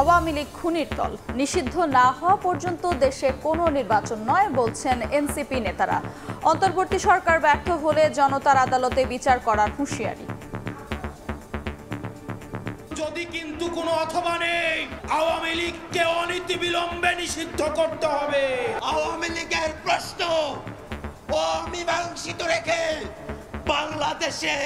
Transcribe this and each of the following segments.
আওয়ামী লীগ খুনির দল, নিষিদ্ধ না হওয়া পর্যন্ত দেশে কোনো নির্বাচন নয় বলছেন এনসিপি নেতারা। অন্তর্বর্তী সরকার ব্যর্থ হলে জনতার আদালতে বিচার করার হুঁশিয়ারি। যদি কিন্তু কোনো অথবা নেই, আওয়ামী লীগকে অনতিবিলম্বে নিষিদ্ধ করতে হবে। আওয়ামী লীগের প্রশ্ন অমীমাংসিত রেখে বাংলাদেশে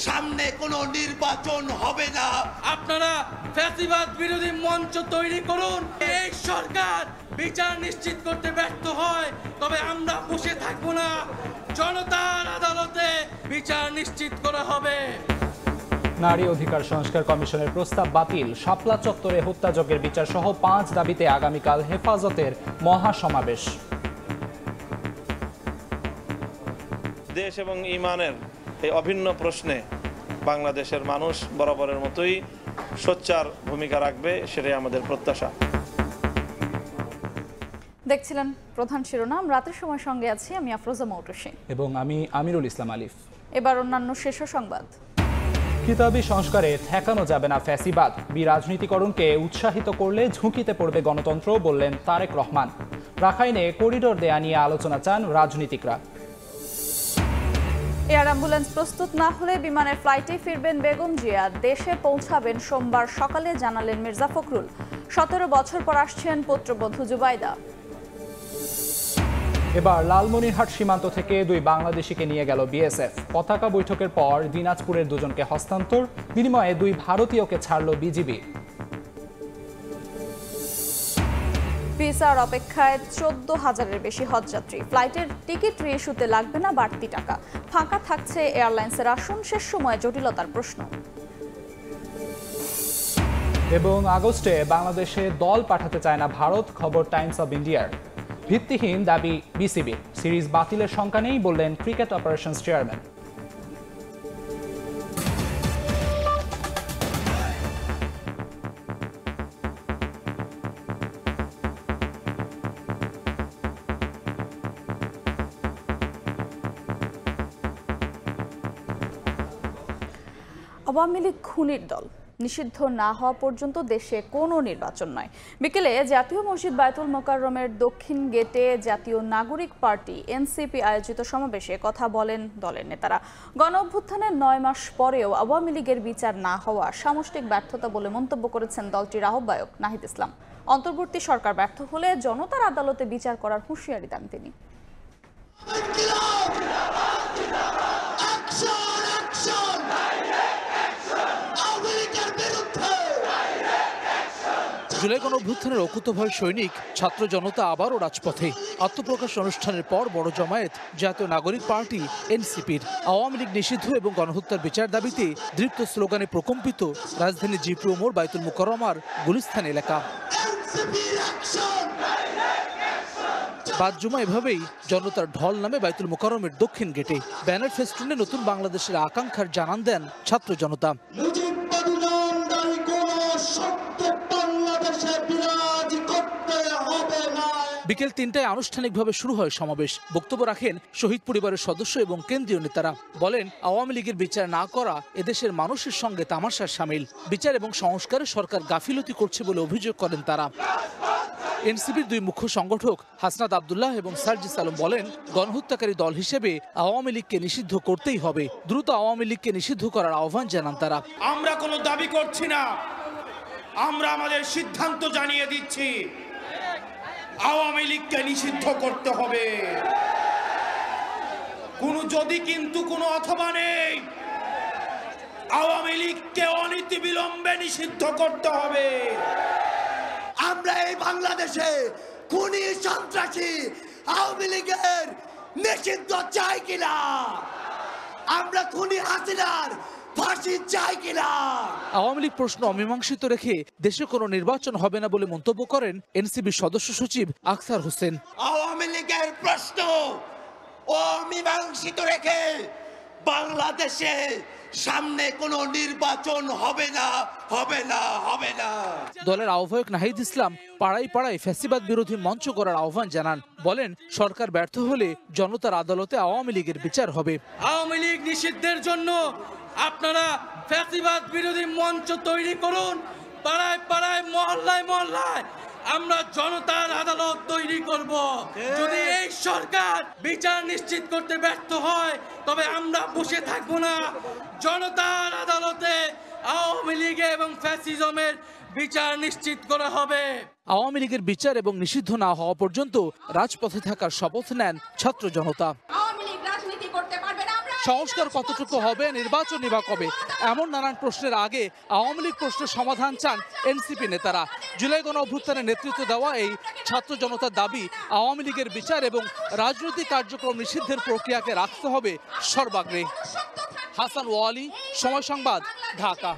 সামনে কোনো নির্বাচন হবে না। আপনারা ফ্যাসিবাদ বিরোধী মঞ্চ তৈরি করুন। এই সরকার বিচার নিশ্চিত করতে ব্যর্থ হয়, তবে আমরা বসে থাকবো না। জনতার আদালতে বিচার নিশ্চিত করা হবে। নারী অধিকার সংস্কার কমিশনের প্রস্তাব বাতিল, শাপলা চত্বরে হত্যাযজ্ঞের বিচার সহ 5 দাবিতে আগামীকাল হেফাজতের মহাসমাবেশ। দেশ এবং ঈমানের এই অভিন্ন প্রশ্নে বাংলাদেশের মানুষ বরাবরের মতোই সোচ্চার ভূমিকা রাখবে, সেটাই আমাদের প্রত্যাশা। দেখছিলেন প্রধান শিরোনাম। রাতের সময় সঙ্গে আছি আমি আফরোজা মৌটুসী এবং আমি আমিরুল ইসলাম আলিফ। এবার অন্যান্য শীর্ষ সংবাদ। কিতাবি সংস্কারে ঠেকানো যাবে না ফ্যাসিবাদ, বিরাজনীতিকরণকে উৎসাহিত করলে ঝুঁকিতে পড়বে গণতন্ত্র, বললেন তারেক রহমান। রাখাইনে করিডোর দেয়া নিয়ে আলোচনা চান রাজনীতিকরা। এয়ার অ্যাম্বুলেন্স প্রস্তুত না হলে বিমানের ফ্লাইটে ফিরবেন বেগম জিয়া, দেশে পৌঁছাবেন সোমবার সকালে, জানালেন মির্জা ফখরুল। 17 বছর পর আসছেন পুত্রবধূ জুবাইদা। এবার লালমনিরহাট সীমান্ত থেকে 2 বাংলাদেশিকে নিয়ে গেল বিএসএফ। পতাকা বৈঠকের পর দিনাজপুরের 2 জনকে হস্তান্তর, বিনিময়ে 2 ভারতীয়কে ছাড়ল বিজিবি। ভিসার অপেক্ষায় 14,000-এর বেশি হজযাত্রী। ফ্লাইটের টিকিট রিইস্যুতে লাগবে না বাড়তি টাকা। ফাঁকা থাকছে এয়ারলাইন্সের আসন, শেষ সময়ে জটিলতার প্রশ্ন। এবং আগস্টে বাংলাদেশে দল পাঠাতে চায় না ভারত, খবর টাইমস অব ইন্ডিয়ার। ভিত্তিহীন দাবি বিসিবি, সিরিজ বাতিলের শঙ্কা নেই, বললেন cricket operations chairman. Awami League খুনির দল, নিষিদ্ধ না হওয়া পর্যন্ত দেশে কোনো নির্বাচন নয়। বিকেলে জাতীয় মসজিদ বায়তুল মোকাররমের দক্ষিণ গেটে জাতীয় নাগরিক পার্টি এনসিপি আয়োজিত সমাবেশে কথা বলেন দলের নেতারা। গণ অভ্যুত্থানের 9 মাস পরেও আওয়ামী লীগের বিচার না হওয়া সামষ্টিক ব্যর্থতা বলে মন্তব্য করেছেন দলটির আহ্বায়ক নাহিদ ইসলাম। অন্তর্বর্তী সরকার ব্যর্থ হলে জনতার আদালতে বিচার করার হুঁশিয়ারি দেন তিনি। জুলাই গণঅভ্যুত্থানের অকুতোভয় সৈনিক ছাত্র জনতা আবারও রাজপথে। আত্মপ্রকাশ অনুষ্ঠানের পর বড় জমায়েত জাতীয় নাগরিক পার্টি এনসিপির। আওয়ামী লীগ নিষিদ্ধ এবং গণহত্যার বিচার দাবিতে দৃপ্ত স্লোগানে প্রকম্পিত রাজধানী জিপিও মোড়, বায়তুল মোকাররমার গুলিস্তান এলাকা। বাদ জুমা এভাবেই জনতার ঢল নামে বায়তুল মোকাররমের দক্ষিণ গেটে। ব্যানার ফেস্টুনে নতুন বাংলাদেশের আকাঙ্ক্ষার জানান দেন ছাত্র জনতা। বিকেল 3টায় আনুষ্ঠানিকভাবে শুরু হয় সমাবেশ। বক্তব্য রাখেন শহীদ পরিবারের সদস্য এবং কেন্দ্রীয় নেতারা। বলেন, আওয়ামী লীগের বিচার না করা এদেশের মানুষের সঙ্গে তামাশার শামিল। বিচার এবং সংস্কারে সরকার গাফিলতি করছে বলে অভিযোগ করেন তারা। এনসিপির 2 মুখ্য সংগঠক হাসনাত আব্দুল্লাহ এবং সার্জিস আলম বলেন, গণহত্যাকারী দল হিসেবে আওয়ামী লীগকে নিষিদ্ধ করতেই হবে। দ্রুত আওয়ামী লীগকে নিষিদ্ধ করার আহ্বান জানান তারা। আমরা কোনো দাবি করছি না, আমরা আমাদের সিদ্ধান্ত জানিয়ে দিচ্ছি, আওয়ামী লীগকে নিষিদ্ধ করতে হবে। যদি কিন্তু কোনো অথবা নেই, আওয়ামী লীগকে অনতিবিলম্বে নিষিদ্ধ করতে হবে। আমরা এই বাংলাদেশে খুনি সন্ত্রাসী আওয়ামী লীগের নিষিদ্ধ চাই কিনা? আমরা খুনি হাসিনার ফাঁসি চাই কিনা? আওয়ামী লীগ প্রশ্ন অমীমাংসিত রেখে দেশে কোনো নির্বাচন হবে না বলে মন্তব্য করেন এনসিবি সদস্য সচিব আখতার হোসেন। আওয়ামী লীগের প্রশ্ন অমীমাংসিত রেখে বাংলাদেশে সামনে কোনো নির্বাচন হবে না, হবে না, হবে না। দলের আহ্বায়ক নাহিদ ইসলাম পাড়ায় পাড়ায় ফ্যাসিবাদ বিরোধী মঞ্চ করার আহ্বান জানান। বলেন, সরকার ব্যর্থ হলে জনতার আদালতে আওয়ামী লীগের বিচার হবে। আওয়ামী লীগ নিষিদ্ধের জন্য আপনারা ফ্যাসিবাদ বিরোধী মঞ্চ তৈরি করুন। পাড়ায় পাড়ায়, মহল্লায় মহল্লায় আমরা জনতার আদালত তৈরি করব। যদি এই সরকার বিচার নিশ্চিত করতে ব্যর্থ হয় তবে আমরা বসে থাকবো না। জনতার আদালতে আওয়ামী লীগ এবং ফ্যাসিজমের বিচার নিশ্চিত করা হবে। আওয়ামী লীগের বিচার এবং নিষিদ্ধ না হওয়া পর্যন্ত রাজপথে থাকার শপথ নেন ছাত্র জনতা। সংস্কার কতটুকু হবে, নির্বাচন বা কবে, এমন নানান প্রশ্নের আগে আওয়ামী লীগ প্রশ্নের সমাধান চান এনসিপি নেতারা। জুলাই গণ অভ্যুত্থানের নেতৃত্ব দেওয়া এই ছাত্র জনতার দাবি, আওয়ামী লীগের বিচার এবং রাজনৈতিক কার্যক্রম নিষিদ্ধের প্রক্রিয়াকে রাখতে হবে সর্বাগ্রে। হাসান ওয়ালি, সময় সংবাদ, ঢাকা।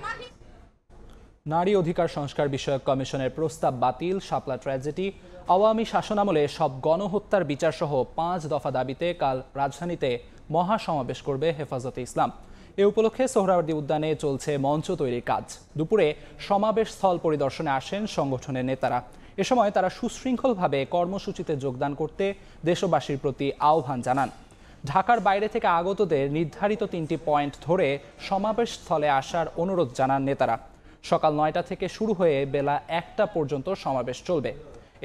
নারী অধিকার সংস্কার বিষয়ক কমিশনের প্রস্তাব বাতিল, শাপলা ট্র্যাজেডি, আওয়ামী শাসনামলে সব গণহত্যার বিচার সহ 5 দফা দাবিতে কাল রাজধানীতে মহাসমাবেশ করবে হেফাজতে ইসলাম। এ উপলক্ষে সোহরাওয়ার্দী উদ্যানে চলছে মঞ্চ তৈরির কাজ। দুপুরে সমাবেশ স্থল পরিদর্শনে আসেন সংগঠনের নেতারা। এ সময় তারা সুশৃঙ্খলভাবে কর্মসূচিতে যোগদান করতে দেশবাসীর প্রতি আহ্বান জানান। ঢাকার বাইরে থেকে আগতদের নির্ধারিত 3টি পয়েন্ট ধরে সমাবেশ স্থলে আসার অনুরোধ জানান নেতারা। সকাল 9টা থেকে শুরু হয়ে বেলা 1টা পর্যন্ত সমাবেশ চলবে।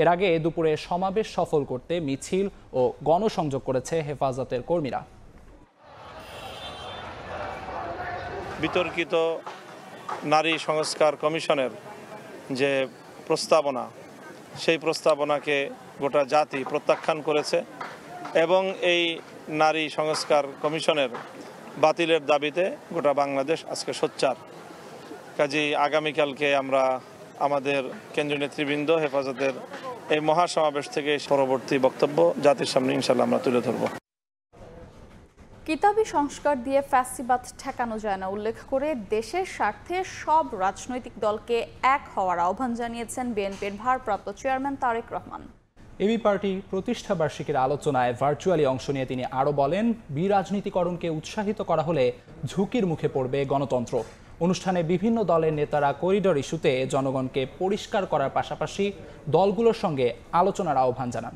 এর আগে দুপুরে সমাবেশ সফল করতে মিছিল ও গণসংযোগ করেছে হেফাজতের কর্মীরা। বিতর্কিত নারী সংস্কার কমিশনের যে প্রস্তাবনা, সেই প্রস্তাবনাকে গোটা জাতি প্রত্যাখ্যান করেছে এবং এই নারী সংস্কার কমিশনের বাতিলের দাবিতে গোটা বাংলাদেশ আজকে সোচ্চার। কাজেই আগামীকালকে আমরা আমাদের কেন্দ্রীয় নেতৃবৃন্দ হেফাজতের এই মহাসমাবেশ থেকে পরবর্তী বক্তব্য জাতির সামনে ইনশাল্লাহ আমরা তুলে ধরব। কিতাবি সংস্কার দিয়ে ফ্যাসিবাদ ঠেকানো যায় না উল্লেখ করে দেশের স্বার্থে সব রাজনৈতিক দলকে এক হওয়ার আহ্বান জানিয়েছেন বিএনপির ভারপ্রাপ্ত chairman Tarique Rahman. AB party প্রতিষ্ঠা বার্ষিকীর আলোচনায় ভার্চুয়ালি অংশ নিয়ে তিনি আরও বলেন, বিরাজনীতিকরণকে উৎসাহিত করা হলে ঝুঁকির মুখে পড়বে গণতন্ত্র। অনুষ্ঠানে বিভিন্ন দলের নেতারা করিডোর ইস্যুতে জনগণকে পরিষ্কার করার পাশাপাশি দলগুলোর সঙ্গে আলোচনার আহ্বান জানান।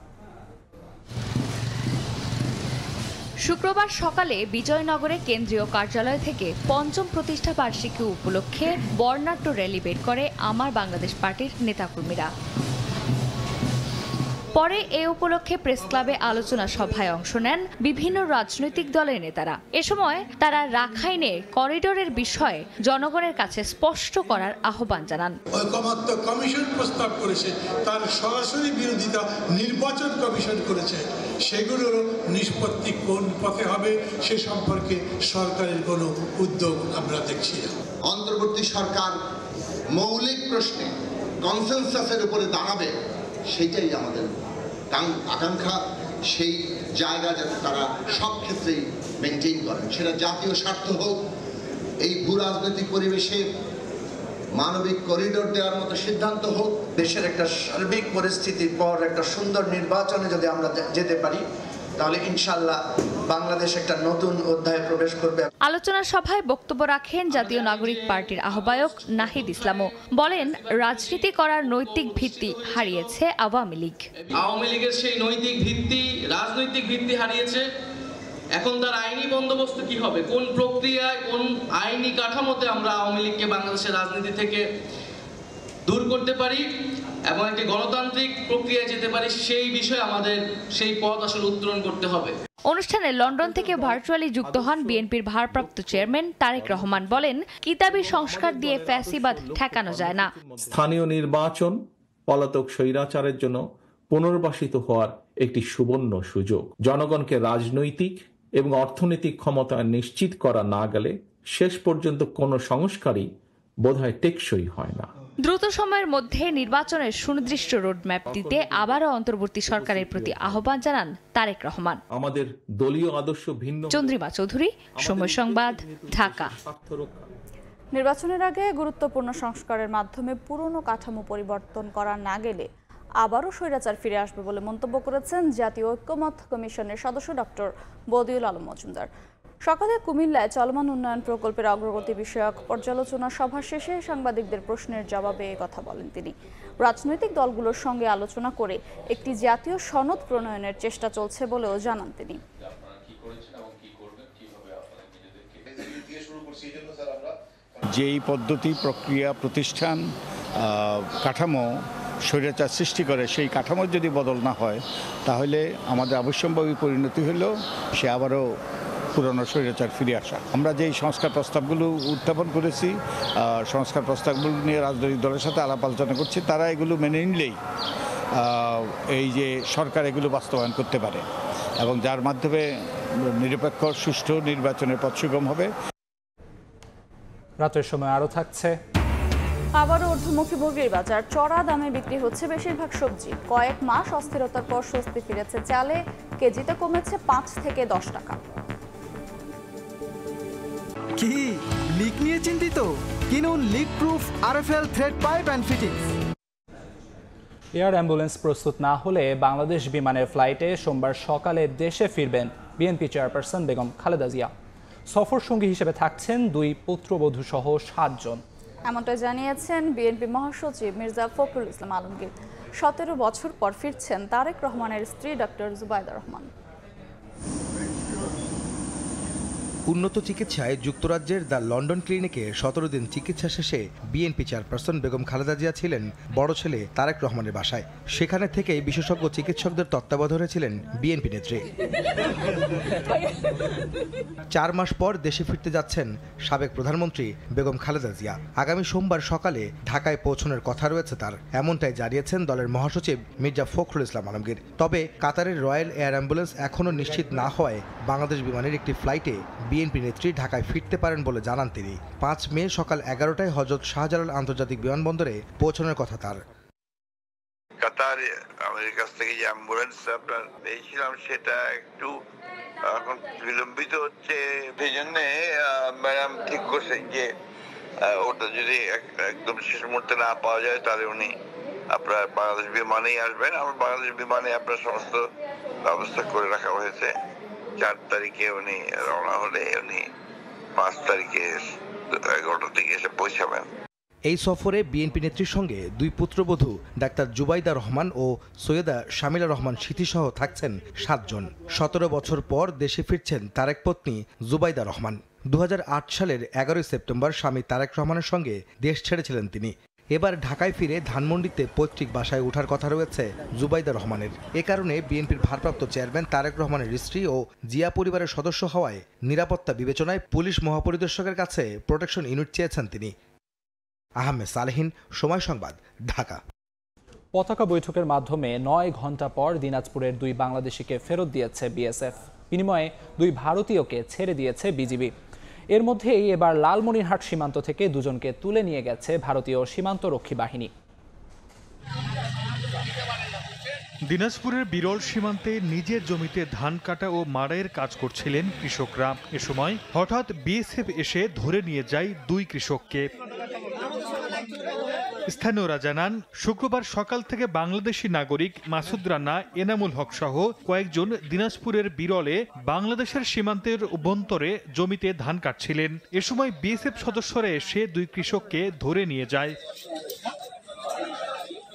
শুক্রবার সকালে বিজয়নগরে কেন্দ্রীয় কার্যালয় থেকে ৫ম প্রতিষ্ঠা বার্ষিকী উপলক্ষে বর্ণাঢ্য র্যালি বের করে আমার বাংলাদেশ পার্টির নেতাকর্মীরা। পরে এ উপলক্ষে প্রেস ক্লাবে আলোচনা সভায় অংশ নেন বিভিন্ন রাজনৈতিক দলের নেতারা। এ সময় তারা রাখাইনে করিডোরের বিষয়ে জনগণের কাছে স্পষ্ট করার আহ্বান জানান। ঐকমত্য কমিশন প্রস্তাব করেছে, তার সরাসরি বিরোধিতা নির্বাচন কমিশন করেছে। সেগুলোর নিষ্পত্তি কোন পথে হবে সে সম্পর্কে সরকারের কোনো উদ্যোগ আমরা দেখছি না। অন্তর্বর্তী সরকার মৌলিক প্রশ্নে কনসেনসাসের উপরে দাঁড়াবে, সেইটাই আমাদের আকাঙ্ক্ষা। সেই জায়গা যাতে তারা সব ক্ষেত্রেই মেনটেন করেন, সেটা জাতীয় স্বার্থ হোক, এই ভূ রাজনৈতিক পরিবেশে মানবিক করিডোর দেওয়ার মতো সিদ্ধান্ত হোক। দেশের একটা সার্বিক পরিস্থিতির পর একটা সুন্দর নির্বাচনে যদি আমরা যেতে পারি, তাহলে ইনশাআল্লাহ বাংলাদেশ একটা নতুন অধ্যায়ে প্রবেশ করবে। আলোচনা সভায় বক্তব্য রাখেন জাতীয় নাগরিক পার্টির আহ্বায়ক নাহিদ ইসলামও। বলেন, রাজনীতি করার নৈতিক ভিত্তি হারিয়েছে আওয়ামী লীগ। আওয়ামী লীগের সেই নৈতিক ভিত্তি, রাজনৈতিক ভিত্তি হারিয়েছে। এখন তার আইনি বন্দোবস্ত কি হবে, কোন প্রক্রিয়ায়, কোন আইনি কাঠামোতে আমরা আওয়ামী লীগকে বাংলাদেশের রাজনীতি থেকে দূর করতে পারি এবং একটি গণতান্ত্রিক প্রক্রিয়ায় যেতে পারি, সেই বিষয়ে আমাদের সেই পথ আসলে উত্তরণ করতে হবে। অনুষ্ঠানে লন্ডন থেকে ভার্চুয়ালি যুক্ত হন বিএনপির ভারপ্রাপ্ত চেয়ারম্যান তারেক রহমান। বলেন, কিতাবি সংস্কার দিয়ে ফ্যাসিবাদ ঠেকানো যায় না। স্থানীয় নির্বাচন পলাতক স্বৈরাচারের জন্য পুনর্বাসিত হওয়ার একটি সুবর্ণ সুযোগ। জনগণকে রাজনৈতিক এবং অর্থনৈতিক ক্ষমতা নিশ্চিত করা না গেলে শেষ পর্যন্ত কোনো সংস্কারই বোধহয় টেকসই হয় না। দ্রুত সময়ের মধ্যে নির্বাচনের সুনির্দিষ্ট রোডম্যাপ দিতে আবারও অন্তর্বর্তী সরকারের প্রতি আহ্বান জানান তারেক রহমান। আমাদের দলীয় আদর্শ ভিন্ন। চন্দ্রিমা চৌধুরী, সময় সংবাদ, ঢাকা। নির্বাচনের আগে গুরুত্বপূর্ণ সংস্কারের মাধ্যমে পুরনো কাঠামো পরিবর্তন করা না গেলে আবারও স্বৈরাচার ফিরে আসবে বলে মন্তব্য করেছেন জাতীয় ঐকমত্য কমিশনের সদস্য ডক্টর বদিউল আলম মজুমদার। সকালে কুমিল্লায় চলমান উন্নয়ন প্রকল্পের অগ্রগতি বিষয়ক পর্যালোচনা সভা শেষে সাংবাদিকদের প্রশ্নের জবাবে কথা বলেন তিনি। রাজনৈতিক দলগুলোর সঙ্গে আলোচনা করে একটি জাতীয় সনদ প্রণয়নের চেষ্টা চলছে বলেও জানান তিনি। যেই পদ্ধতি, প্রক্রিয়া, প্রতিষ্ঠান, কাঠামো স্বৈরাচার সৃষ্টি করে, সেই কাঠামোর যদি বদল না হয় তাহলে আমাদের অবশ্যম্ভাবী পরিণতি হলেও সে আবারও পুরনো স্বৈরাচার ফিরে আসা। আমরা যেই সংস্কার প্রস্তাবগুলো উত্থাপন করেছি, সংস্কার প্রস্তাবগুলো নিয়ে রাজনৈতিক দলের সাথে আলাপ আলোচনা করছি, তারা এগুলো মেনে নিলেই এই যে সরকার এগুলো বাস্তবায়ন করতে পারে এবং যার মাধ্যমে নিরপেক্ষ সুষ্ঠু নির্বাচনের পথ সুগম হবে। রাতের সময় আরও থাকছে। আবারও ঊর্ধ্বমুখী মুরগির বাজার, চড়া দামে বিক্রি হচ্ছে বেশিরভাগ সবজি। কয়েক মাস অস্থিরতার পর স্বস্তি ফিরেছে চালে, কেজিতে কমেছে 5 থেকে 10 টাকা। কি লিক নিয়ে চিন্তিত? কিনুন leak proof RFL thread pipe and fittings. Air ambulance প্রস্তুত না হলে বাংলাদেশ বিমানের ফ্লাইটে সোমবার সকালে দেশে ফিরবেন বিএনপি চেয়ারপারসন বেগম খালেদা জিয়া। সফর সঙ্গী হিসেবে থাকছেন 2 পুত্রবধূ সহ 7 জন। এমনটা জানিয়েছেন বিএনপি মহাসচিব মির্জা ফখরুল ইসলাম আলমগীর। 17 বছর পর ফিরছেন তারেক রহমানের স্ত্রী ডক্টর জুবাইদা রহমান। উন্নত চিকিৎসায় যুক্তরাজ্যের দ্য লন্ডন ক্লিনিকে 17 দিন চিকিৎসা শেষে বিএনপি চেয়ারপারসন বেগম খালেদা জিয়া ছিলেন বড় ছেলে তারেক রহমানের বাসায়। সেখানে থেকেই বিশেষজ্ঞ চিকিৎসকদের তত্ত্বাবধানে ছিলেন বিএনপি নেত্রী। 4 মাস পর দেশে ফিরতে যাচ্ছেন সাবেক প্রধানমন্ত্রী বেগম খালেদা জিয়া। আগামী সোমবার সকালে ঢাকায় পৌঁছানোর কথা রয়েছে তার, এমনটাই জানিয়েছেন দলের মহাসচিব মির্জা ফখরুল ইসলাম আলমগীর। তবে কাতারের রয়্যাল এয়ার অ্যাম্বুলেন্স এখনও নিশ্চিত না হওয়ায় বাংলাদেশ বিমানের একটি ফ্লাইটে বিএনপি নেত্রী ঢাকায় ফিরতে পারেন বলে জানান তিনি। 5 মে সকাল 11টায় হযরত শাহজালাল আন্তর্জাতিক বিমানবন্দরে পৌঁছানোর কথা তার। কাতার আমাদের কাছ থেকে যে অ্যাম্বুলেন্স আপনার পেয়েছিলাম সেটা একটু এখন বিলম্বিত হচ্ছে, সেই জন্য ম্যাডাম ঠিক করছেন যে ওটা যদি একদম শেষ মুহূর্তে না পাওয়া যায় তাহলে উনি আপনার বাংলাদেশ বিমানেই আসবেন। আমার বাংলাদেশ বিমানে আপনার সমস্ত ব্যবস্থা করে রাখা হয়েছে। 4 তারিখে উনি রওনা হলে উনি 5 তারিখে 11টার দিকে এসে পৌঁছাবেন। এই সফরে বিএনপি নেত্রীর সঙ্গে 2 পুত্রবধূ ডাক্তার জুবাইদা রহমান ও সৈয়দা শামিলা রহমান স্মৃতিসহ থাকছেন 7 জন। 17 বছর পর দেশে ফিরছেন তারেক পত্নী জুবাইদা রহমান। 2008 সালের 11 সেপ্টেম্বর স্বামী তারেক রহমানের সঙ্গে দেশ ছেড়েছিলেন তিনি। এবার ঢাকায় ফিরে ধানমন্ডিতে পৈতৃক বাসায় ওঠার কথা রয়েছে জুবাইদা রহমানের। এ কারণে বিএনপির ভারপ্রাপ্ত চেয়ারম্যান তারেক রহমানের স্ত্রী ও জিয়া পরিবারের সদস্য হওয়ায় নিরাপত্তা বিবেচনায় পুলিশ মহাপরিদর্শকের কাছে প্রোটেকশন ইউনিট চেয়েছেন তিনি। আহমেদ সালেহিন, সময় সংবাদ, ঢাকা। পতাকা বৈঠকের মাধ্যমে 9 ঘন্টা পর দিনাজপুরের 2 বাংলাদেশিকে ফেরত দিয়েছে বিএসএফ। বিনিময়ে 2 ভারতীয়কে ছেড়ে দিয়েছে বিজিবি। এর মধ্যেই এবার লালমনিরহাট সীমান্ত থেকে 2 জনকে তুলে নিয়ে গেছে ভারতীয় সীমান্তরক্ষী বাহিনী। দিনাজপুরের বিরল সীমান্তে নিজের জমিতে ধান কাটা ও মাড়াইয়ের কাজ করছিলেন কৃষকরা। এ সময় হঠাৎ বিএসএফ এসে ধরে নিয়ে যায় 2 কৃষককে। স্থানীয়রা জানান, শুক্রবার সকাল থেকে বাংলাদেশি নাগরিক মাসুদ রানা, এনামুল হক সহ কয়েকজন দিনাজপুরের বিরলে বাংলাদেশের সীমান্তের অভ্যন্তরে জমিতে ধান কাটছিলেন। এ সময় বিএসএফ সদস্যরা এসে 2 কৃষককে ধরে নিয়ে যায়।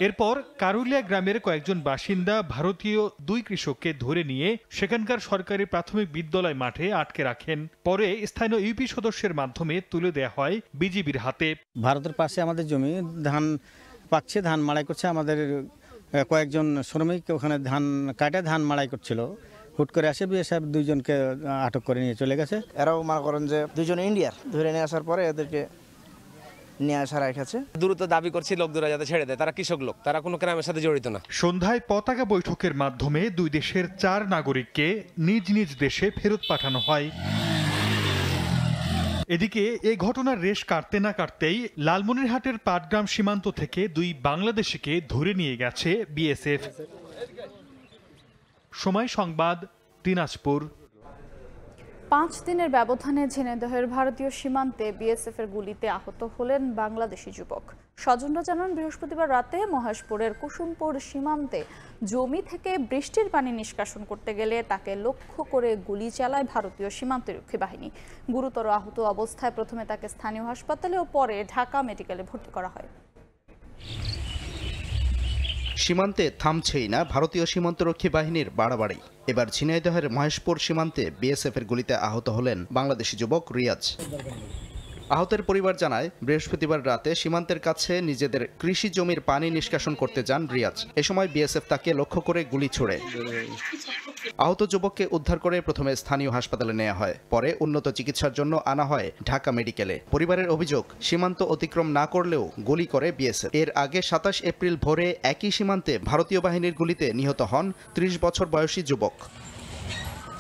এরপর কারুলিয়া গ্রামের কয়েকজন বাসিন্দা ভারতীয় 2 কৃষককে ধরে নিয়ে সেখানকার সরকারি প্রাথমিক বিদ্যালয় মাঠে আটকে রাখেন। পরে স্থানীয় ইউপি সদস্যের মাধ্যমে তুলে দেওয়া হয় বিজিবির হাতে। ভারতের পাশে আমাদের জমি, ধান পাকছে, ধান মাড়াই করছে। আমাদের কয়েকজন শ্রমিক ওখানে ধান কাটে ধান মাড়াই করছিল। হুট করে আসে বিএসএফ 2 জনকে আটক করে নিয়ে চলে গেছে। এরাও মনে করেন যে 2 জন ইন্ডিয়ার, ধরে নিয়ে আসার পরে এদেরকে নিয়ে আসা রেখেছে। দ্রুত দাবি করছি লোকদের যাতে ছেড়ে দেয়, তারা কৃষক লোক, তারা কোনো ক্রাইমের সাথে জড়িত না। সন্ধ্যায় পতাকা বৈঠকের মাধ্যমে 2 দেশের 4 নাগরিককে নিজ নিজ দেশে ফেরত পাঠানো হয়। এদিকে এই ঘটনার রেশ কাটতে না কাটতেই লালমনিরহাটের পাটগ্রাম সীমান্ত থেকে 2 বাংলাদেশিকে ধরে নিয়ে গেছে বিএসএফ। সময় সংবাদ, দিনাজপুর। 5 দিনের ব্যবধানে ঝিনাইদহের ভারতীয় সীমান্তে বিএসএফের গুলিতে আহত হলেন বাংলাদেশি যুবক। স্বজনরা জানান, বৃহস্পতিবার রাতে মহেশপুরের কুসুমপুর সীমান্তে জমি থেকে বৃষ্টির পানি নিষ্কাশন করতে গেলে তাকে লক্ষ্য করে গুলি চালায় ভারতীয় সীমান্তরক্ষী বাহিনী। গুরুতর আহত অবস্থায় প্রথমে তাকে স্থানীয় হাসপাতালে ও পরে ঢাকা মেডিকেলে ভর্তি করা হয়। সীমান্তে থামছেই না ভারতীয় সীমান্তরক্ষী বাহিনীর বাড়াবাড়ি। এবার ঝিনাইদহের মহেশপুর সীমান্তে বিএসএফের গুলিতে আহত হলেন বাংলাদেশি যুবক রিয়াজ। আহতের পরিবার জানায়, বৃহস্পতিবার রাতে সীমান্তের কাছে নিজেদের কৃষি জমির পানি নিষ্কাশন করতে যান রিয়াজ। এ সময় বিএসএফ তাকে লক্ষ্য করে গুলি ছোড়ে। আহত যুবককে উদ্ধার করে প্রথমে স্থানীয় হাসপাতালে নেওয়া হয়, পরে উন্নত চিকিৎসার জন্য আনা হয় ঢাকা মেডিকেলে। পরিবারের অভিযোগ, সীমান্ত অতিক্রম না করলেও গুলি করে বিএসএফ। এর আগে 27 এপ্রিল ভোরে একই সীমান্তে ভারতীয় বাহিনীর গুলিতে নিহত হন 30 বছর বয়সী যুবক।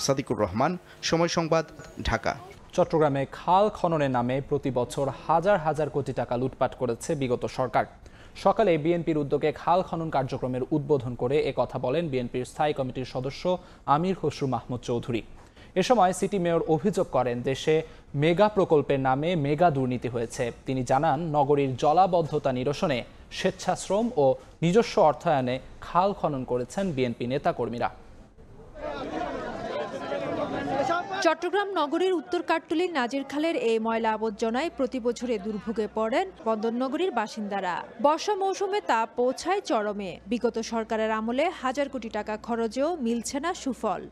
সাদিকুর রহমান, সময় সংবাদ, ঢাকা। চট্টগ্রামে খাল খননের নামে প্রতি বছর হাজার হাজার কোটি টাকা লুটপাট করেছে বিগত সরকার। সকালে বিএনপির উদ্যোগে খাল খনন কার্যক্রমের উদ্বোধন করে কথা বলেন বিএনপির স্থায়ী কমিটির সদস্য আমির খসরু মাহমুদ চৌধুরী। এ সময় সিটি মেয়র অভিযোগ করেন, দেশে মেগা প্রকল্পের নামে মেগা দুর্নীতি হয়েছে। তিনি জানান, নগরীর জলাবদ্ধতা নিরসনে স্বেচ্ছাশ্রম ও নিজস্ব অর্থায়নে খাল খনন করেছেন বিএনপি নেতাকর্মীরা। চট্টগ্রাম নগরীর উত্তর কাঠতুলির নাজিরখালের এই ময়লা আবর্জনায় প্রতি বছরে দুর্ভোগে পড়েন বন্দরনগরীর বাসিন্দারা। বর্ষা মৌসুমে তা পৌঁছায় চরমে। বিগত সরকারের আমলে হাজার কোটি টাকা খরচেও মিলছে না সুফল।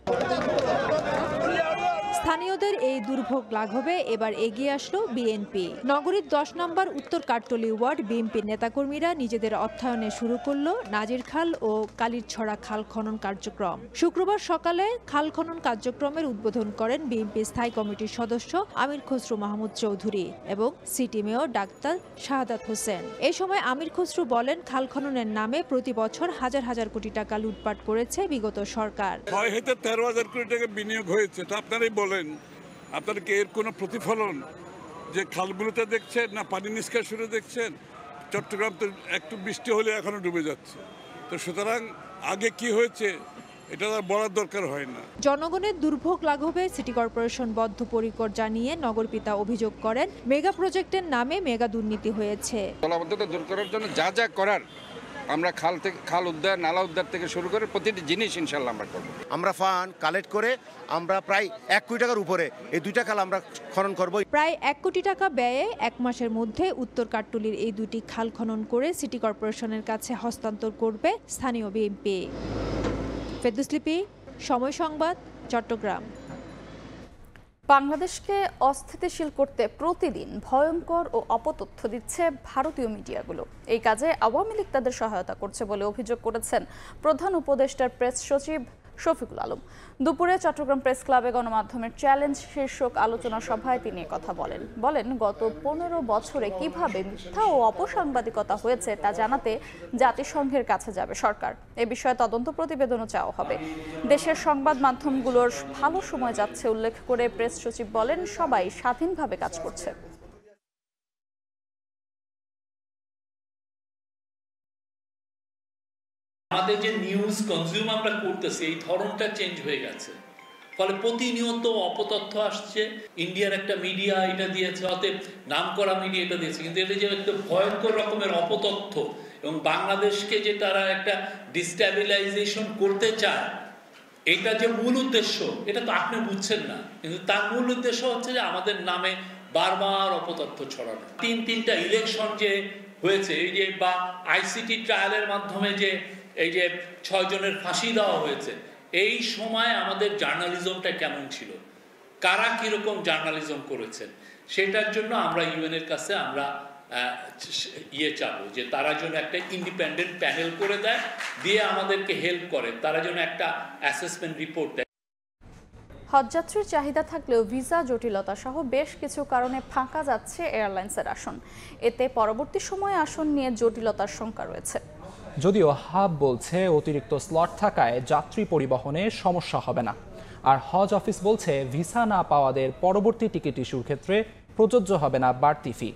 স্থানীয়দের এই দুর্ভোগ লাঘবে এবার এগিয়ে আসলো বিএনপি। নগরীর 10 নম্বর উত্তর কাঠতলী ওয়ার্ড বিএনপির নেতাকর্মীরা নিজেদের অর্থায়নে শুরু করলো নাজিরখাল ও কালিরছড়া খাল খনন কার্যক্রম। শুক্রবার সকালে খাল খনন কার্যক্রমের উদ্বোধন করেন বিএনপি স্থায়ী কমিটির সদস্য আমির খসরু মাহমুদ চৌধুরী এবং city mayor doctor Shahadat Hossain. এই সময় আমির খসরু বলেন, খাল খননের নামে প্রতি বছর হাজার হাজার কোটি টাকা লুটপাট করেছে বিগত সরকার। 13,000 কোটি টাকা বিনিয়োগ হয়েছে, তা আপনারাই বলেন, আপনারা কি এর কোনো প্রতিফলন যে খালগুলোতে দেখছেন না পানি নিষ্কাশনে দেখছেন? চট্টগ্রাম তো একটু বৃষ্টি হলে এখনো ডুবে যাচ্ছে। তো সুতরাং আগে কি হয়েছে এটা আর বলার দরকার হয় না। জনগণের দুর্ভোগ লাঘবে সিটি কর্পোরেশন বদ্ধপরিকর জানিয়ে নগরপিতা অভিযোগ করেন, মেগা প্রজেক্টের নামে মেগা দুর্নীতি হয়েছে। জলাবদ্ধতা দূর করার জন্য যা যা করার আমরা খাল উদ্ধার, নালা উদ্ধার থেকে শুরু করে প্রতিটি জিনিস ইনশাল্লাহ আমরা করব। আমরা ফান্ড কালেক্ট করে আমরা প্রায় 1 কোটি টাকার উপরে এই 2টা খাল আমরা খনন করব। প্রায় 1 কোটি টাকা ব্যয়ে 1 মাসের মধ্যে উত্তর কাঠতুলির এই 2টি খাল খনন করে সিটি কর্পোরেশনের কাছে হস্তান্তর করবে স্থানীয় বিএনপি। ফেরদৌস লিপি, সময় সংবাদ, চট্টগ্রাম। বাংলাদেশকে অস্থিতিশীল করতে প্রতিদিন ভয়ঙ্কর ও অপতথ্য দিচ্ছে ভারতীয় মিডিয়াগুলো। এই কাজে আওয়ামী লীগ তাদের সহায়তা করছে বলে অভিযোগ করেছেন প্রধান উপদেষ্টার প্রেস সচিব শফিকুল আলম। দুপুরে চট্টগ্রাম প্রেস ক্লাবে গণমাধ্যমের চ্যালেঞ্জ শীর্ষক আলোচনা সভায় তিনি কথা বলেন গত 15 বছরে কিভাবে মিথ্যা ও অপসাংবাদিকতা হয়েছে তা জানাতে জাতিসংঘের কাছে যাবে সরকার। এ বিষয়ে তদন্ত প্রতিবেদনও চাওয়া হবে। দেশের সংবাদ মাধ্যমগুলোর ভালো সময় যাচ্ছে উল্লেখ করে প্রেস সচিব বলেন, সবাই স্বাধীনভাবে কাজ করছে। আমাদের যে নিউজ কনজিউম আমরা করতেছি এই ধরনটা চেঞ্জ হয়ে গেছে, ফলে প্রতিনিয়ত অপতথ্য আসছে। ইন্ডিয়ার একটা মিডিয়া এটা দিয়েছে, অতএব নাম করা মিডিয়া এটা দিয়েছে, কিন্তু এটা যে একটা ভয়ঙ্কর রকমের অপতথ্য এবং বাংলাদেশকে যে তারা একটা ডিস্ট্যাবিলাইজেশন করতে চায়, এটা যে মূল উদ্দেশ্য এটা তো আপনি বুঝছেন না, কিন্তু তার মূল উদ্দেশ্য হচ্ছে যে আমাদের নামে বারবার অপতথ্য ছড়ানো। 3টা ইলেকশন যে হয়েছে, এই যে বা আইসিটি ট্রায়ালের মাধ্যমে যে এই যে 6 জনের ফাঁসি দেওয়া হয়েছে, এই সময় আমাদের জার্নালিজমটা কেমন ছিল, কারা কিরকম জার্নালিজম করেছেন, সেটার জন্য আমরা ইউএনের কাছে আমরা চাবো যে তারা যেন একটা ইন্ডিপেন্ডেন্ট প্যানেল করে দেয়, দিয়ে আমাদেরকে হেল্প করে, তারা যেন একটা অ্যাসেসমেন্ট রিপোর্ট দেয়। হজযাত্রীর চাহিদা থাকলেও ভিসা জটিলতা সহ বেশ কিছু কারণে ফাঁকা যাচ্ছে এয়ারলাইন্সের আসন। এতে পরবর্তী সময়ে আসন নিয়ে জটিলতার শঙ্কা রয়েছে। যদিও হাব বলছে অতিরিক্ত স্লট থাকায় যাত্রী পরিবহনে সমস্যা হবে না, আর হজ অফিস বলছে ভিসা না পাওয়াদের পরবর্তী টিকিট ইস্যুর ক্ষেত্রে প্রযোজ্য হবে না বাড়তি ফি।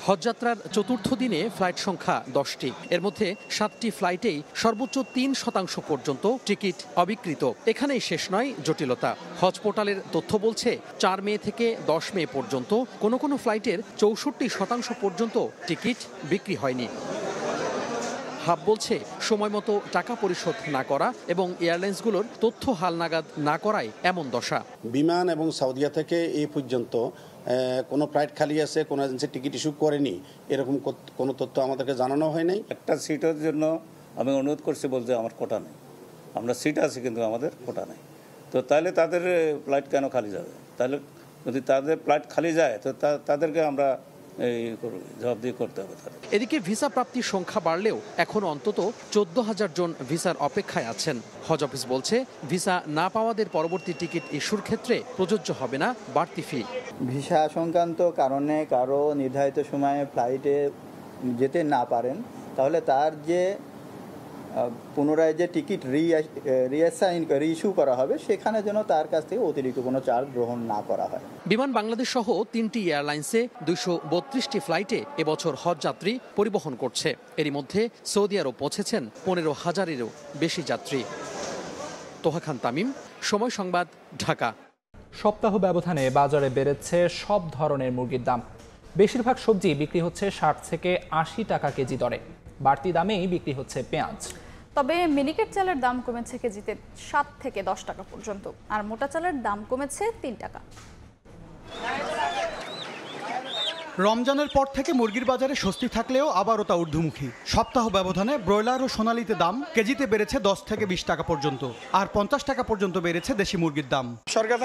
হজযাত্রার চতুর্থ দিনে ফ্লাইট সংখ্যা 10টি, এর মধ্যে 7টি ফ্লাইটেই সর্বোচ্চ 3% পর্যন্ত টিকিট অবিক্রিত। এখানেই শেষ নয় জটিলতা। হজ পোর্টালের তথ্য বলছে 4 মে থেকে 10 মে পর্যন্ত কোনো ফ্লাইটের 64% পর্যন্ত টিকিট বিক্রি হয়নি। হাব বলছে সময় মতো টাকা পরিশোধ না করা এবং এয়ারলাইন্সগুলোর তথ্য হালনাগাদ না করায় এমন দশা। বিমান এবং সাউদিয়া থেকে এই পর্যন্ত কোনো ফ্লাইট খালি আছে, কোনো এজেন্সি টিকিট ইস্যু করেনি, এরকম কোনো তথ্য আমাদেরকে জানানো হয় নাই। একটা সিটের জন্য আমি অনুরোধ করছি, বলতে আমার কোটা নেই, আমরা সিট আছে কিন্তু আমাদের কোটা নেই। তো তাহলে তাদের ফ্লাইট কেন খালি যাবে? তাহলে যদি তাদের ফ্লাইট খালি যায় তো তাদেরকে আমরা জবাবদিহি করতে হবে। এদিকে ভিসা প্রাপ্তির সংখ্যা বাড়লেও এখনো অন্তত 14,000 জন ভিসার অপেক্ষায় আছেন। হজ অফিস বলছে ভিসা না পাওয়াদের পরবর্তী টিকিট ইস্যুর ক্ষেত্রে প্রযোজ্য হবে না বাড়তি ফি। ভিসা সংক্রান্ত কারণে কারো নির্ধারিত সময়ে ফ্লাইটে যেতে না পারেন, তাহলে তার যে পুনরায় যে টিকিট রিইস্যু করা হবে, সেখানে যেন তার কাছ থেকে অতিরিক্ত কোনো চার্জ গ্রহণ না করা হয়। বিমান বাংলাদেশ সহ 3টি এয়ারলাইন্সে 232টি ফ্লাইটে এবছর হজ যাত্রী পরিবহন করছে। এরই মধ্যে সৌদি আরব পৌঁছেছেন 15,000-এরও বেশি যাত্রী। তোহা খান তামিম, সময় সংবাদ, ঢাকা। সপ্তাহ ব্যবধানে বাজারে বেড়েছে সব ধরনের মুরগির দাম। বেশিরভাগ সবজি বিক্রি হচ্ছে 60 থেকে 80 টাকা কেজি দরে। বাড়তি দামেই বিক্রি হচ্ছে পেঁয়াজ। তবে মিনিকেট চালের দাম কমেছে কেজিতে 7 থেকে 10 টাকা পর্যন্ত, আর মোটা চালের দাম কমেছে 3 টাকা। রমজানের পর থেকে মুরগির বাজারে স্বস্তি থাকলেও আবারও তা ঊর্ধ্বমুখী। সপ্তাহ ব্যবধানে ব্রয়লার ও সোনালিতে দাম কেজিতে বেড়েছে 10 থেকে 20 টাকা পর্যন্ত, আর 50 টাকা পর্যন্ত বেড়েছে দেশি মুরগির দাম। সরকার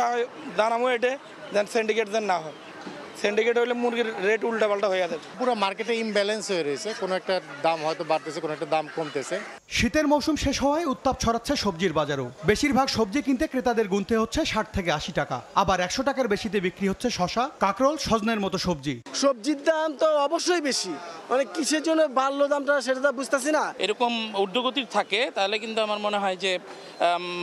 দানামো এটে যেন সিন্ডিকেট যেন না হয়, সিন্ডিকেট হলে মুরগির রেট উল্টাপাল্টা হয়ে যাচ্ছে। পুরো মার্কেটে ইমব্যালেন্স হয়ে রয়েছে, কোনো একটা দাম হয়তো বাড়তেছে, কোনো একটা দাম কমতেছে। শীতের মৌসুম শেষ হওয়ায় উত্তাপ ছড়াচ্ছে সবজির বাজারও। বেশিরভাগ সবজি কিনতে ক্রেতাদের গুনতে হচ্ছে 60 থেকে 80 টাকা, আবার 100 টাকার বেশিতে বিক্রি হচ্ছে শসা, কাঁকরোল, সজনের মতো সবজি। সবজির দাম তো অবশ্যই বেশি, মানে কিসের জন্য বাড়লো দামটা সেটা তো বুঝতেছি না। এরকম ঊর্ধ্বগতির থাকে তাহলে কিন্তু আমার মনে হয় যে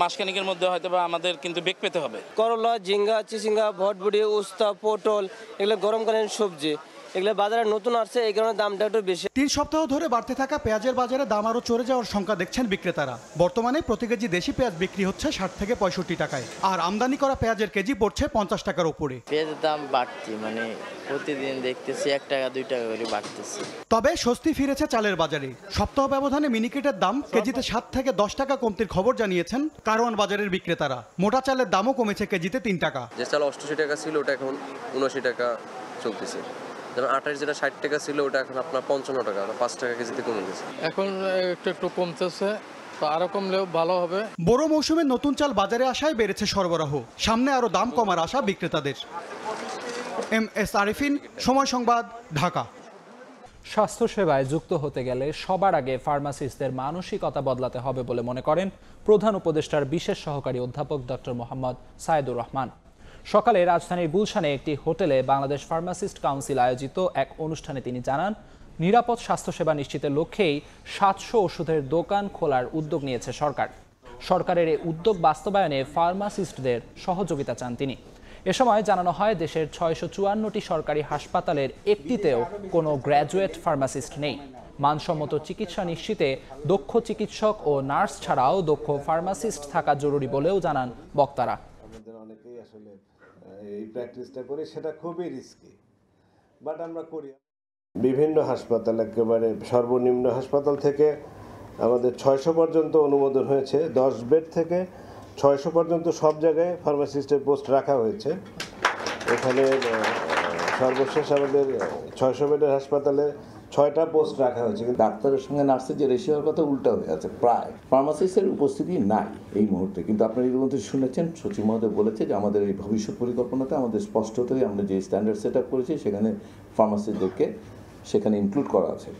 মাসখানেকের মধ্যে হয়তো বা আমাদের কিন্তু বেগ পেতে হবে। করলা, ঝিঙ্গা, চিচিঙ্গা, ভটভুটি, উস্তা, পটল, এগুলো গরমকালীন সবজি, এগুলো বাজারে নতুন আসছে, এই কারণে দামটা একটু বেশি। 3 সপ্তাহ ধরে বাড়তে থাকা পেঁয়াজের বাজারে দাম আরও চড়ে যাওয়ার শঙ্কা দেখছেন বিক্রেতারা। বর্তমানে প্রতি কেজি দেশি পেঁয়াজ বিক্রি হচ্ছে 60 থেকে 65 টাকায়, আর আমদানি করা পেঁয়াজের কেজি পড়ছে 50 টাকার উপরে। পেঁয়াজের দাম বাড়ছে, মানে প্রতিদিন দেখতেছি 1 টাকা 2 টাকা করে বাড়তেছে। তবে স্বস্তি ফিরেছে চালের বাজারে। সপ্তাহ ব্যবধানে মিনিকেটের দাম কেজিতে 7 থেকে 10 টাকা কমতির খবর জানিয়েছেন কারওয়ান বাজারের বিক্রেতারা। মোটা চালের দামও কমেছে কেজিতে 3 টাকা। যে চাল 88 টাকা ছিল ওটা এখন 79 টাকা চলতেছে। যেমন 28 যেটা 60 টাকা ছিল ওটা এখন আপনার 55 টাকা, 5 টাকা কেজিতে কমে গেছে। এখন একটু কমতেছে, তো আরো কমলেও ভালো হবে। বড় মৌসুমে নতুন চাল বাজারে আসায় বেড়েছে সরবরাহ, সামনে আরো দাম কমার আশা বিক্রেতাদের। MS আরিফিন, সময় সংবাদ, ঢাকা। স্বাস্থ্যসেবায় যুক্ত হতে গেলে সবার আগে ফার্মাসিস্টদের মানসিকতা বদলাতে হবে বলে মনে করেন প্রধান উপদেষ্টার বিশেষ সহকারী অধ্যাপক ডক্টর মোহাম্মদ সাইদুর রহমান। সকালে রাজধানীর গুলশানে একটি হোটেলে বাংলাদেশ ফার্মাসিস্ট কাউন্সিল আয়োজিত এক অনুষ্ঠানে তিনি জানান, নিরাপদ স্বাস্থ্যসেবা নিশ্চিতের লক্ষ্যেই 700 ওষুধের দোকান খোলার উদ্যোগ নিয়েছে সরকার। সরকারের এই উদ্যোগ বাস্তবায়নে ফার্মাসিস্টদের সহযোগিতা চান তিনি। এ সময় জানানো হয়, দেশের 654টি সরকারি হাসপাতালের একটিতেও কোনো গ্র্যাজুয়েট ফার্মাসিস্ট নেই। মানসম্মত চিকিৎসা নিশ্চিতে দক্ষ চিকিৎসক ও নার্স ছাড়াও দক্ষ ফার্মাসিস্ট থাকা জরুরি বলেও জানান বক্তারা। অনেকেই আসলে এই প্র্যাকটিসটা করে, সেটা খুবই রিস্কি, বাট আমরা করি। বিভিন্ন হাসপাতাল, একেবারে সর্বনিম্ন হাসপাতাল থেকে আমাদের 600 পর্যন্ত অনুমোদন হয়েছে। 10 বেড থেকে 600 পর্যন্ত সব জায়গায় ফার্মাসিস্টের পোস্ট রাখা হয়েছে। এখানে সর্বশেষ আমাদের 600 বেডের হাসপাতালে 6টা পোস্ট রাখা হয়েছে। ডাক্তারের সঙ্গে নার্সের যে রেশিওর কথা উল্টা হয়ে আছে, প্রায় ফার্মাসিস্টের উপস্থিতি নাই এই মুহূর্তে। কিন্তু আপনারা এর মধ্যে শুনেছেন সচিব মহোদয় বলেছে যে আমাদের এই ভবিষ্যৎ পরিকল্পনাতে আমাদের স্পষ্টতই আমরা যে স্ট্যান্ডার্ড সেট আপ করেছি সেখানে ফার্মাসিস্টদেরকে সেখানে ইনক্লুড করা আছে।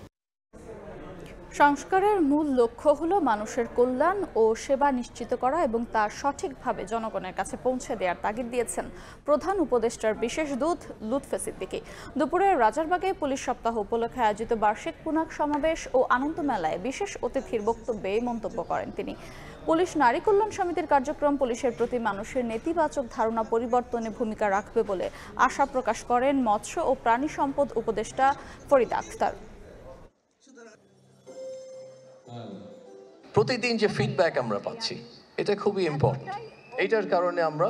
সংস্কারের মূল লক্ষ্য হলো মানুষের কল্যাণ ও সেবা নিশ্চিত করা এবং তা সঠিকভাবে জনগণের কাছে পৌঁছে দেওয়ার তাগিদ দিয়েছেন প্রধান উপদেষ্টার বিশেষ দূত লুৎফে সিদ্দিকী। দুপুরে রাজারবাগে পুলিশ সপ্তাহ উপলক্ষে আয়োজিত বার্ষিক পুনাক সমাবেশ ও আনন্দ মেলায় বিশেষ অতিথির বক্তব্যে এই মন্তব্য করেন তিনি। পুলিশ নারী কল্যাণ সমিতির কার্যক্রম পুলিশের প্রতি মানুষের নেতিবাচক ধারণা পরিবর্তনে ভূমিকা রাখবে বলে আশা প্রকাশ করেন মৎস্য ও প্রাণী সম্পদ উপদেষ্টা ফরিদা আক্তার। প্রতিদিন যে ফিডব্যাক আমরা পাচ্ছি এটা খুবই ইম্পর্টেন্ট। এইটার কারণে আমরা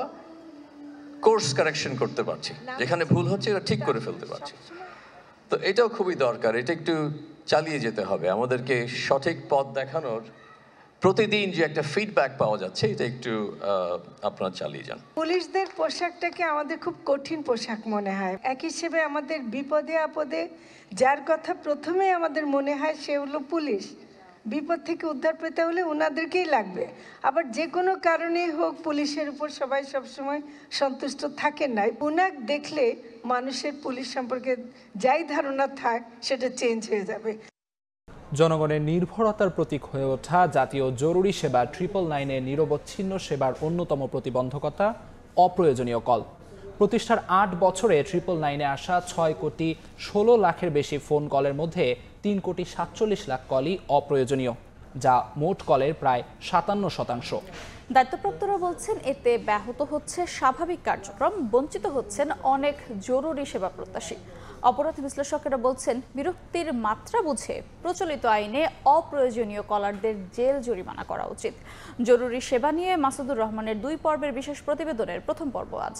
কোর্স কারেকশন করতে পারছি, যেখানে ভুল হচ্ছে এটা ঠিক করে ফেলতে পারছি। তো এটাও খুবই দরকার, এটা একটু চালিয়ে যেতে হবে আমাদেরকে, সঠিক পথ দেখানোর প্রতিদিন যে একটা ফিডব্যাক পাওয়া যাচ্ছে এটা একটু আপনারা চালিয়ে যান। পুলিশদের পোশাকটাকে আমাদের খুব কঠিন পোশাক মনে হয়। এক হিসেবে আমাদের বিপদে আপদে যার কথা প্রথমে আমাদের মনে হয় সে হলো পুলিশ। বিপদ থেকে উদ্ধার পেতে হলে ওনাদেরকেই লাগবে। আবার যে কোনো কারণেই হোক পুলিশের উপর সবাই সবসময় সন্তুষ্ট থাকেন না। পুনাক দেখলে মানুষের পুলিশ সম্পর্কে যাই ধারণা থাক সেটা চেঞ্জ হয়ে যাবে। জনগণের নির্ভরতার প্রতীক হয়ে ওঠা জাতীয় জরুরি সেবা 999-এ নিরবচ্ছিন্ন সেবার অন্যতম প্রতিবন্ধকতা অপ্রয়োজনীয় কল। প্রতিষ্ঠার 8 বছরে 999-এ আসা 6,16,00,000-এর বেশি ফোন কলের মধ্যে 3,47,00,000 কলই অপ্রয়োজনীয়, যা মোট কলের প্রায় 57%। দায়িত্বপ্রাপ্তরা বলছেন এতে ব্যাহত হচ্ছে স্বাভাবিক কার্যক্রম, বঞ্চিত হচ্ছেন অনেক জরুরি সেবা প্রত্যাশী। অপরাধ বিশ্লেষকেরা বলছেন বিরক্তির মাত্রা বুঝে প্রচলিত আইনে অপ্রয়োজনীয় কলারদের জেল জরিমানা করা উচিত। জরুরি সেবা নিয়ে মাসুদুর রহমানের 2 পর্বের বিশেষ প্রতিবেদনের প্রথম পর্ব আজ।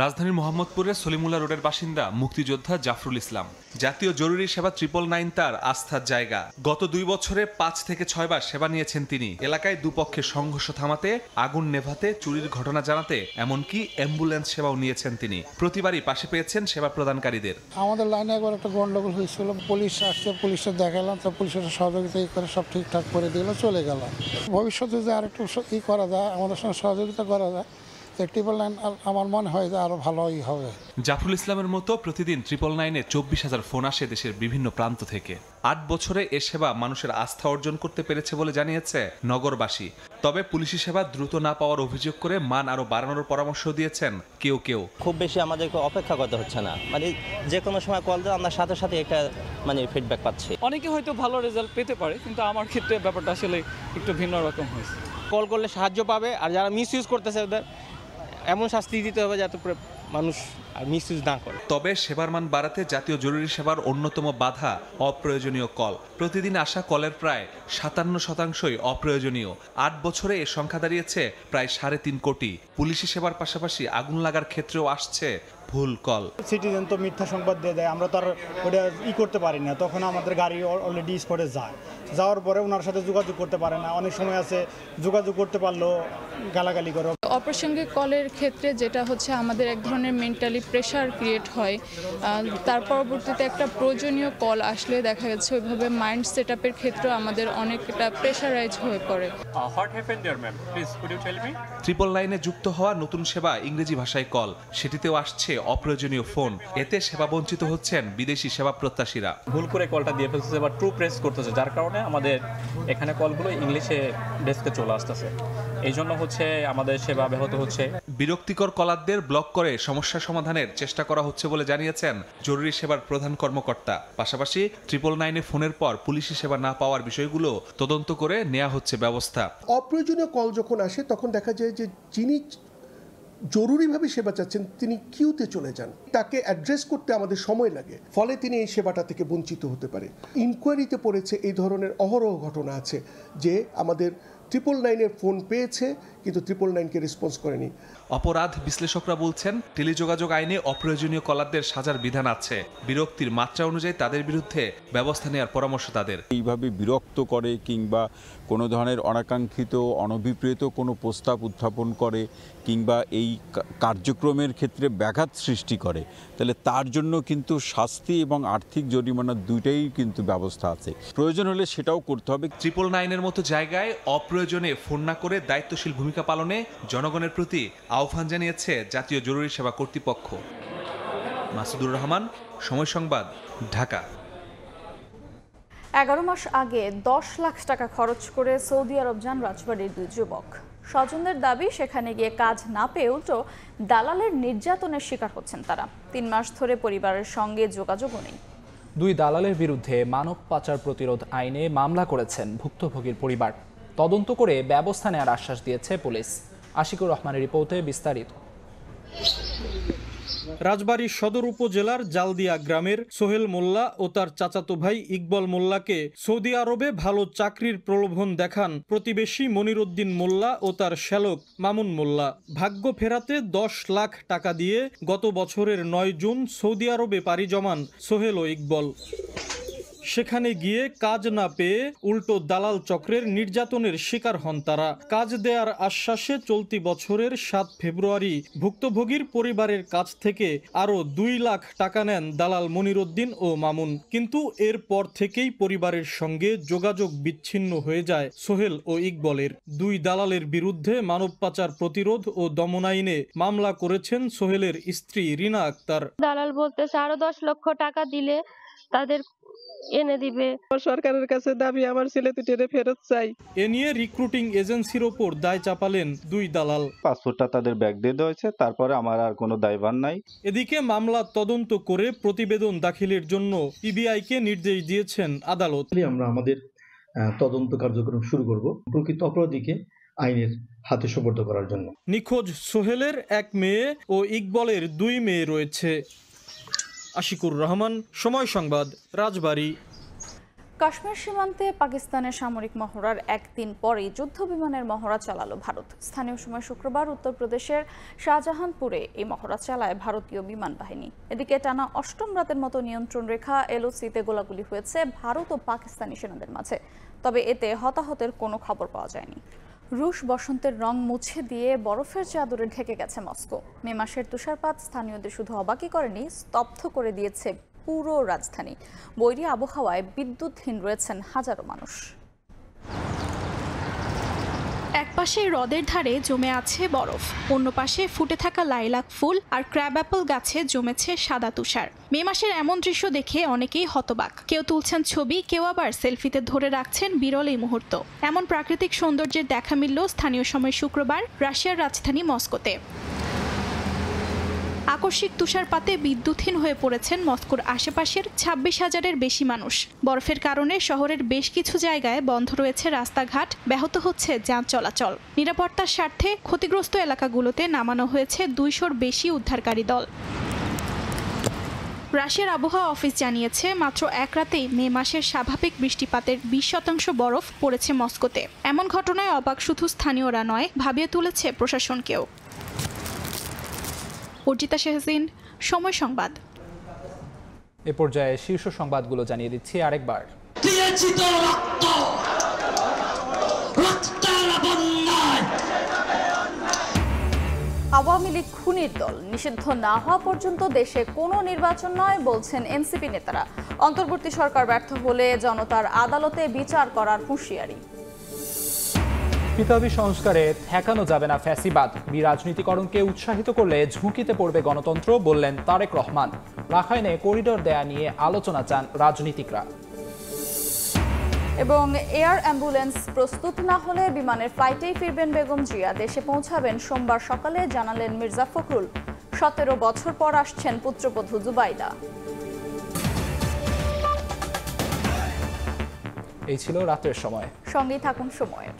রাজধানীর মোহাম্মদপুরের সলিমুল্লাহ রোডের বাসিন্দা মুক্তিযোদ্ধা জাফরুল ইসলাম। জাতীয় জরুরি সেবা 999 তার আস্থার জায়গা। গত 2 বছরে 5 থেকে 6 বার সেবা নিয়েছেন তিনি। এলাকায় দুপক্ষের সংঘর্ষ থামাতে, আগুন নেভাতে, চুরির ঘটনা জানাতে, এমনকি অ্যাম্বুলেন্স সেবাও নিয়েছেন তিনি। প্রতিবারই পাশে পেয়েছেন সেবা প্রদানকারীদের। আমাদের লাইনে একবার একটা গন্ডগোল হয়েছিল, পুলিশ আসছে, পুলিশে দেখালাম, তো পুলিশের সহযোগিতা করে সব ঠিকঠাক করে দিল, চলে গেল। ভবিষ্যতে যে আর একটু করা যায়, আমাদের সঙ্গে সহযোগিতা করা যায়, 999 আমার মনে হয় যে আরো ভালোই হবে। জাফরুল ইসলামের মতো প্রতিদিন 999-এ 24,000 ফোন আসে দেশের বিভিন্ন প্রান্ত থেকে। 8 বছরে এ সেবা মানুষের আস্থা অর্জন করতে পেরেছে বলে জানিয়েছে নগরবাসী। তবে পুলিশি সেবা দ্রুত না পাওয়ার অভিযোগ করে মান আরো বাড়ানোর পরামর্শ দিয়েছেন কেউ কেউ। খুব বেশি আমাদেরকে অপেক্ষা করতে হচ্ছে না, মানে যে কোনো সময় কল দিয়ে আমরা সাথে সাথে একটা ফিডব্যাক পাচ্ছি। অনেকে হয়তো ভালো রেজাল্ট পেতে পারে, কিন্তু আমার ক্ষেত্রে ব্যাপারটা আসলে একটু ভিন্ন রকম হয়েছে। কল করলে সাহায্য পাবে, আর যারা মিস ইউজ করতেছে ওদের এমন শাস্তি দিতে হবে যাতে মানুষ আর মিসইউজ না করে। তবে সেবার মান বাড়াতে জাতীয় জরুরি সেবার অন্যতম বাধা অপ্রয়োজনীয় কল। প্রতিদিন আসা কলের প্রায় 57%ই অপ্রয়োজনীয়। 8 বছরে এর সংখ্যা দাঁড়িয়েছে প্রায় 3.5 কোটি। পুলিশি সেবার পাশাপাশি আগুন লাগার ক্ষেত্রেও আসছে ভুল কল। সিটিজেন তো মিথ্যা সংবাদ দিয়ে দেয়, আমরা তার ওটা করতে পারি না, তখন আমাদের গাড়ি অলরেডি স্পটে যায়, যাওয়ার পরে ওনার সাথে যোগাযোগ করতে পারে না। অনেক সময় আছে যোগাযোগ করতে পারলেও গালাগালি করে। অপ্রাসঙ্গিক কলের ক্ষেত্রে যেটা হচ্ছে আমাদের এক ধরনের মেন্টালি প্রেশার ক্রিয়েট হয়। তার পরবর্তীতে একটা প্রয়োজনীয় কল আসলে দেখা যাচ্ছে ওইভাবে মাইন্ড সেট আপের ক্ষেত্রেও আমাদের অনেকটা প্রেশারাইজ হয়ে পড়ে। 999-এ যুক্ত হওয়া নতুন সেবা ইংরেজি ভাষায় কল, সেটিতেও আসছে অপ্রয়োজনীয় ফোন। এতে সেবা বঞ্চিত হচ্ছেন বিদেশি সেবা প্রত্যাশীরা। ভুল করে কলটা দিয়ে ফেলতেছে বা ট্রু প্রেস করতেছে, যার কারণে আমাদের এখানে কলগুলো ইংলিশে ডেস্কে চলে আসতেছে। এই জন্য হচ্ছে আমাদের সেবা ব্যাহত হচ্ছে। বিরক্তিকর কলারদের ব্লক করে সমস্যা সমাধানের চেষ্টা করা হচ্ছে বলে জানিয়েছেন জরুরি সেবার প্রধান কর্মকর্তা। পাশাপাশি 999-এ ফোনের পর পুলিশি সেবা না পাওয়ার বিষয়গুলো তদন্ত করে নেওয়া হচ্ছে ব্যবস্থা। অপ্রয়োজনীয় কল যখন আসে তখন দেখা যায় যে যিনি জরুরিভাবে সেবা চাচ্ছেন তিনি কিউতে চলে যান, তাকে অ্যাড্রেস করতে আমাদের সময় লাগে, ফলে তিনি এই সেবাটা থেকে বঞ্চিত হতে পারে। ইনকোয়ারিতে পড়েছে এই ধরনের অহরহ ঘটনা আছে যে আমাদের 999-এর ফোন পেয়েছে কিন্তু 999-কে রেসপন্স করেনি। অপরাধ বিশ্লেষকরা বলছেন, টেলিযোগাযোগ আইনে অপ্রয়োজনীয় কলারদের সাজার বিধান আছে। বিরক্তির মাত্রা অনুযায়ী তাদের বিরুদ্ধে ব্যবস্থা নেওয়ার পরামর্শ তাদের। এইভাবে বিরক্ত করে কিংবা কোনো ধরনের অনাকাঙ্ক্ষিত অনভিপ্রেত কোনো প্রস্তাব উত্থাপন করে কিংবা এই কার্যক্রমের ক্ষেত্রে ব্যাঘাত সৃষ্টি করে, তাহলে তার জন্য কিন্তু শাস্তি এবং আর্থিক জরিমানা দুইটাই কিন্তু ব্যবস্থা আছে। প্রয়োজন হলে সেটাও করতে হবে। 999-এর মতো জায়গায় অপ্রয়োজনে ফোন না করে দায়িত্বশীল ভূমিকা পালনে জনগণের প্রতি আহ্বান জানিয়েছে জাতীয় জরুরি সেবা কর্তৃপক্ষ। মাসুদুর রহমান, সময় সংবাদ, ঢাকা। 11 মাস আগে 10 লাখ টাকা খরচ করে সৌদি আরব যান রাজবাড়ীর 2 যুবক। স্বজনদের দাবি, সেখানে গিয়ে কাজ না পেয়ে উল্টো দালালের নির্যাতনের শিকার হচ্ছেন তারা। 3 মাস ধরে পরিবারের সঙ্গে যোগাযোগও নেই। 2 দালালের বিরুদ্ধে মানব পাচার প্রতিরোধ আইনে মামলা করেছেন ভুক্তভোগীর পরিবার। তদন্ত করে ব্যবস্থা নেওয়ার আশ্বাস দিয়েছে পুলিশ। আশিকুর রহমানের রিপোর্টে বিস্তারিত। রাজবাড়ী সদর উপজেলার জালদিয়া গ্রামের সোহেল মোল্লা ও তার চাচাতো ভাই ইকবল মোল্লাকে সৌদি আরবে ভালো চাকরির প্রলোভন দেখান প্রতিবেশী মনিরুদ্দিন মোল্লা ও তার শ্যালক মামুন মোল্লা। ভাগ্য ফেরাতে 10 লাখ টাকা দিয়ে গত বছরের 9 জুন সৌদি আরবে পাড়ি জমান সোহেল ও ইকবল। সেখানে গিয়ে কাজ না পেয়ে উল্টো দালাল চক্রের নির্যাতনের শিকার হন তারা। কাজ দেওয়ার আশ্বাসে চলতি বছরের 7 ফেব্রুয়ারি ভুক্তভোগীর পরিবারের কাছ থেকে আরও 2 লাখ টাকা নেন দালাল মনিরুদ্দিন ও মামুন। কিন্তু এরপর থেকেই পরিবারের সঙ্গে যোগাযোগ বিচ্ছিন্ন হয়ে যায় সোহেল ও ইকবলের। 2 দালালের বিরুদ্ধে মানব পাচার প্রতিরোধ ও দমন আইনে মামলা করেছেন সোহেলের স্ত্রী রিনা আক্তার। দালাল বলতেছে আরো 10 লক্ষ টাকা দিলে তাদের এনে দিবে। সরকারের কাছে দাবি আমার ছেলে দুটোরে ফেরত চাই। এ নিয়ে রিক্রুটিং এজেন্সির ওপর দায় চাপালেন 2 দালাল। পাসপোর্টটা তাদের ব্যাগ দিয়ে দেওয়া হয়েছে, তারপরে আমার আর কোনো দায়ভার নাই। এদিকে মামলা তদন্ত করে প্রতিবেদন দাখিলের জন্য পিবিআইকে নির্দেশ দিয়েছেন আদালত। আমরা আমাদের তদন্ত কার্যক্রম শুরু করব প্রকৃত অপরাধীকে আইনের হাতে সোপর্দ করার জন্য। নিখোঁজ সোহেলের 1 মেয়ে ও ইকবলের 2 মেয়ে রয়েছে। আশিকুর রহমান, সময় সংবাদ, রাজবাড়ী। কাশ্মীর সীমান্তে পাকিস্তানের সামরিক মহড়ার 1 দিন পরেই যুদ্ধ বিমানের মহড়া চালালো ভারত। স্থানীয় সময় শুক্রবার উত্তরপ্রদেশের শাহজাহানপুরে এই মহড়া চালায় ভারতীয় বিমান বাহিনী। এদিকে টানা 8ম রাতের মতো নিয়ন্ত্রণ রেখা এলওসিতে গোলাগুলি হয়েছে ভারত ও পাকিস্তানি সেনাদের মাঝে, তবে এতে হতাহতের কোনো খবর পাওয়া যায়নি। রুশ বসন্তের রং মুছে দিয়ে বরফের চাদরে ঢেকে গেছে মস্কো। মে মাসের তুষারপাত স্থানীয়দের শুধু অবাকই করেনি, স্তব্ধ করে দিয়েছে পুরো রাজধানী। বৈরী আবহাওয়ায় বিদ্যুৎহীন রয়েছেন হাজারো মানুষ। একপাশে হ্রদের ধারে জমে আছে বরফ, অন্য পাশে ফুটে থাকা লাইলাক ফুল আর ক্র্যাব অ্যাপল গাছে জমেছে সাদা তুষার। মে মাসের এমন দৃশ্য দেখে অনেকেই হতবাক। কেউ তুলছেন ছবি, কেউ আবার সেলফিতে ধরে রাখছেন বিরল এই মুহূর্ত। এমন প্রাকৃতিক সৌন্দর্যের দেখা মিলল স্থানীয় সময় শুক্রবার রাশিয়ার রাজধানী মস্কোতে। আকস্মিক তুষারপাতে বিদ্যুৎহীন হয়ে পড়েছেন মস্কোর আশেপাশের 26,000-এর বেশি মানুষ। বরফের কারণে শহরের বেশ কিছু জায়গায় বন্ধ রয়েছে রাস্তাঘাট, ব্যাহত হচ্ছে যান চলাচল। নিরাপত্তার স্বার্থে ক্ষতিগ্রস্ত এলাকাগুলোতে নামানো হয়েছে 200-র বেশি উদ্ধারকারী দল। রাশিয়ার আবহাওয়া অফিস জানিয়েছে মাত্র 1 রাতেই মে মাসের স্বাভাবিক বৃষ্টিপাতের 20% বরফ পড়েছে মস্কোতে। এমন ঘটনায় অবাক শুধু স্থানীয়রা নয়, ভাবিয়ে তুলেছে প্রশাসনকেও। অর্জিতা শেহজিন, সময় সংবাদ। এ পর্যায়ে শীর্ষ সংবাদগুলো জানিয়ে দিচ্ছি আরেকবার। আওয়ামী লীগ খুনির দল, নিষিদ্ধ না হওয়া পর্যন্ত দেশে কোনো নির্বাচন নয় বলছেন এনসিপি নেতারা। অন্তর্বর্তী সরকার ব্যর্থ হলে জনতার আদালতে বিচার করার হুঁশিয়ারি। কিতাবি সংস্কারে ঠেকানো যাবে না ফ্যাসিবাদ, বিরাজনীতিকরণকে উৎসাহিত করলে ঝুঁকিতে পড়বে গণতন্ত্র বললেন তারেক রহমান। রাখাইনে করিডোর দেয়া নিয়ে আলোচনা চান রাজনীতিকরা। এবং এয়ার অ্যাম্বুলেন্স প্রস্তুত না হলে বিমানের ফ্লাইটেই ফিরবেন বেগম জিয়া। দেশে পৌঁছাবেন সোমবার সকালে, জানালেন মির্জা ফখরুল। 17 বছর পর আসছেন পুত্রবধূ জুবাইদা। এই ছিল রাতের সময়, সঙ্গেই থাকুন সময়ের।